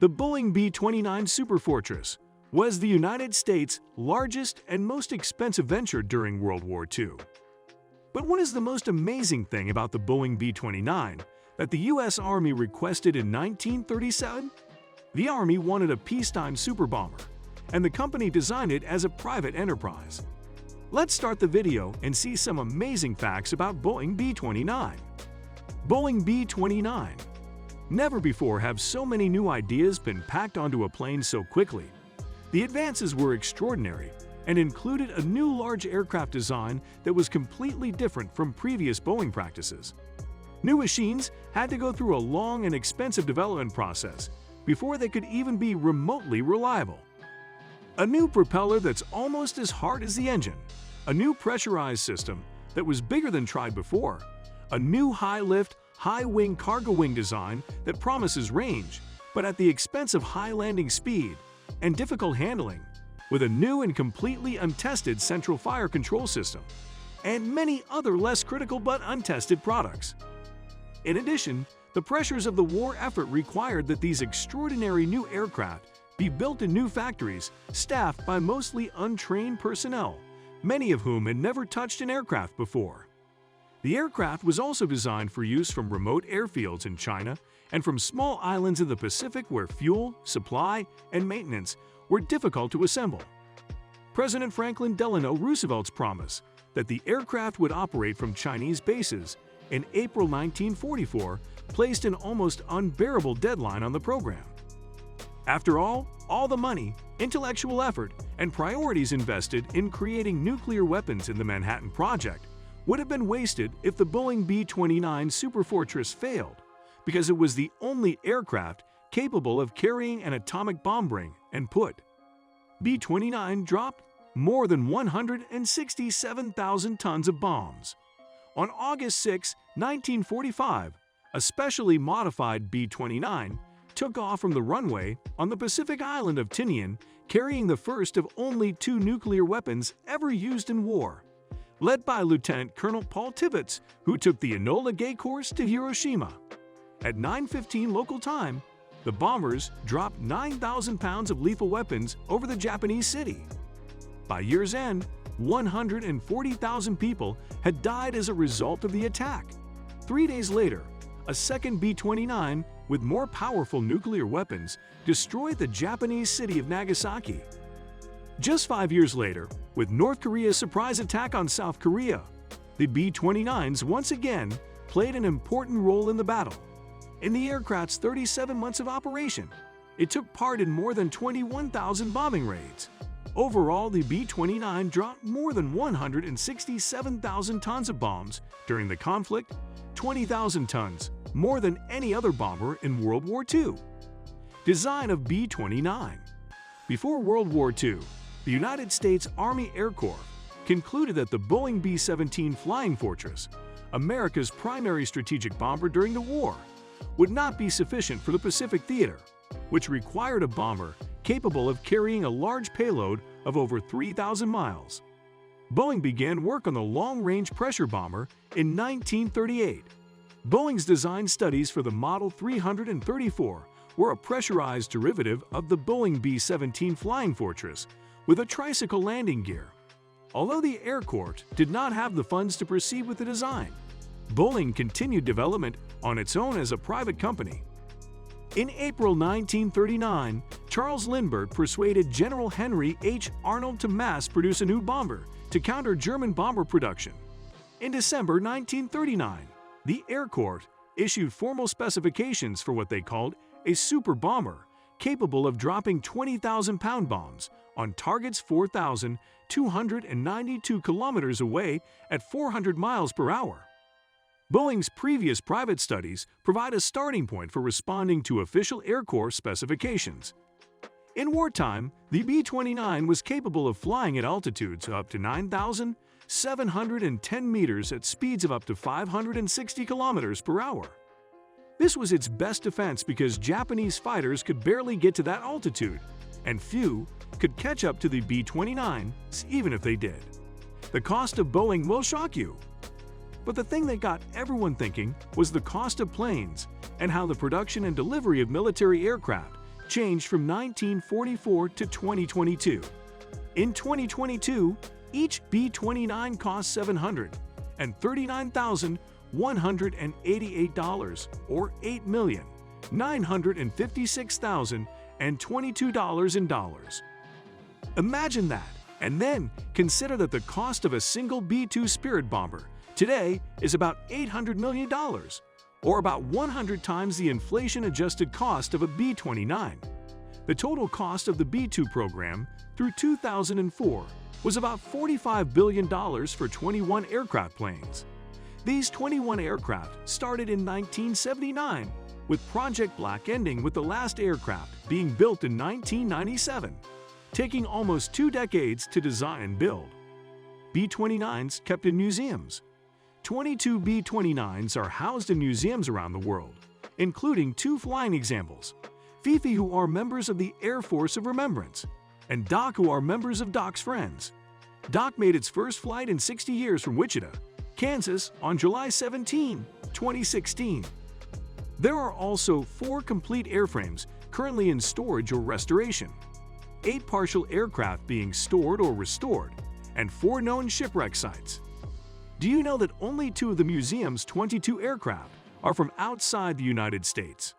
The Boeing B-29 Superfortress was the United States' largest and most expensive venture during World War II. But what is the most amazing thing about the Boeing B-29 that the U.S. Army requested in 1937? The Army wanted a peacetime super bomber, and the company designed it as a private enterprise. Let's start the video and see some amazing facts about Boeing B-29. Boeing B-29. Never before have so many new ideas been packed onto a plane so quickly. The advances were extraordinary and included a new large aircraft design that was completely different from previous Boeing practices. New machines had to go through a long and expensive development process before they could even be remotely reliable. A new propeller that's almost as hard as the engine, a new pressurized system that was bigger than tried before, a new high-lift, high-wing cargo wing design that promises range, but at the expense of high landing speed and difficult handling, with a new and completely untested central fire control system, and many other less critical but untested products. In addition, the pressures of the war effort required that these extraordinary new aircraft be built in new factories staffed by mostly untrained personnel, many of whom had never touched an aircraft before. The aircraft was also designed for use from remote airfields in China and from small islands in the Pacific where fuel, supply, and maintenance were difficult to assemble. President Franklin Delano Roosevelt's promise that the aircraft would operate from Chinese bases in April 1944 placed an almost unbearable deadline on the program. After all the money, intellectual effort, and priorities invested in creating nuclear weapons in the Manhattan Project would have been wasted if the Boeing B-29 Superfortress failed, because it was the only aircraft capable of carrying an atomic bomb bring and put. B-29 dropped more than 167,000 tons of bombs. On August 6, 1945, a specially modified B-29 took off from the runway on the Pacific island of Tinian, carrying the first of only 2 nuclear weapons ever used in war. Led by Lieutenant Colonel Paul Tibbets, who took the Enola Gay course to Hiroshima. At 9:15 local time, the bombers dropped 9,000 pounds of lethal weapons over the Japanese city. By year's end, 140,000 people had died as a result of the attack. 3 days later, a second B-29 with more powerful nuclear weapons destroyed the Japanese city of Nagasaki. Just 5 years later, with North Korea's surprise attack on South Korea, the B-29s once again played an important role in the battle. In the aircraft's 37 months of operation, it took part in more than 21,000 bombing raids. Overall, the B-29 dropped more than 167,000 tons of bombs during the conflict, 20,000 tons, more than any other bomber in World War II. Design of B-29. Before World War II, the United States Army Air Corps concluded that the Boeing B-17 Flying Fortress, America's primary strategic bomber during the war, would not be sufficient for the Pacific theater, which required a bomber capable of carrying a large payload of over 3,000 miles. Boeing began work on the long-range pressure bomber in 1938. Boeing's design studies for the Model 334 were a pressurized derivative of the Boeing B-17 Flying Fortress with a tricycle landing gear. Although the Air Corps did not have the funds to proceed with the design, Boeing continued development on its own as a private company. In April 1939, Charles Lindbergh persuaded General Henry H. Arnold to mass-produce a new bomber to counter German bomber production. In December 1939, the Air Corps issued formal specifications for what they called a super bomber, capable of dropping 20,000-pound bombs on targets 4,292 kilometers away at 400 miles per hour. Boeing's previous private studies provide a starting point for responding to official Air Corps specifications. In wartime, the B-29 was capable of flying at altitudes up to 9,710 meters at speeds of up to 560 kilometers per hour. This was its best defense because Japanese fighters could barely get to that altitude, and few could catch up to the B-29, even if they did. The cost of Boeing will shock you. But the thing that got everyone thinking was the cost of planes and how the production and delivery of military aircraft changed from 1944 to 2022. In 2022, each B-29 cost $739,188, or $8,956,022 . Imagine that, and then consider that the cost of a single B-2 Spirit bomber today is about $800 million, or about 100 times the inflation-adjusted cost of a B-29. The total cost of the B-2 program through 2004 was about $45 billion for 21 aircraft planes. These 21 aircraft started in 1979, with Project Black ending with the last aircraft being built in 1997, taking almost 2 decades to design and build. B-29s kept in museums. 22 B-29s are housed in museums around the world, including 2 flying examples: Fifi, who are members of the Air Force of Remembrance, and Doc, who are members of Doc's Friends. Doc made its first flight in 60 years from Wichita, Kansas on July 17, 2016. There are also 4 complete airframes currently in storage or restoration, 8 partial aircraft being stored or restored, and 4 known shipwreck sites. Do you know that only 2 of the museum's 22 aircraft are from outside the United States?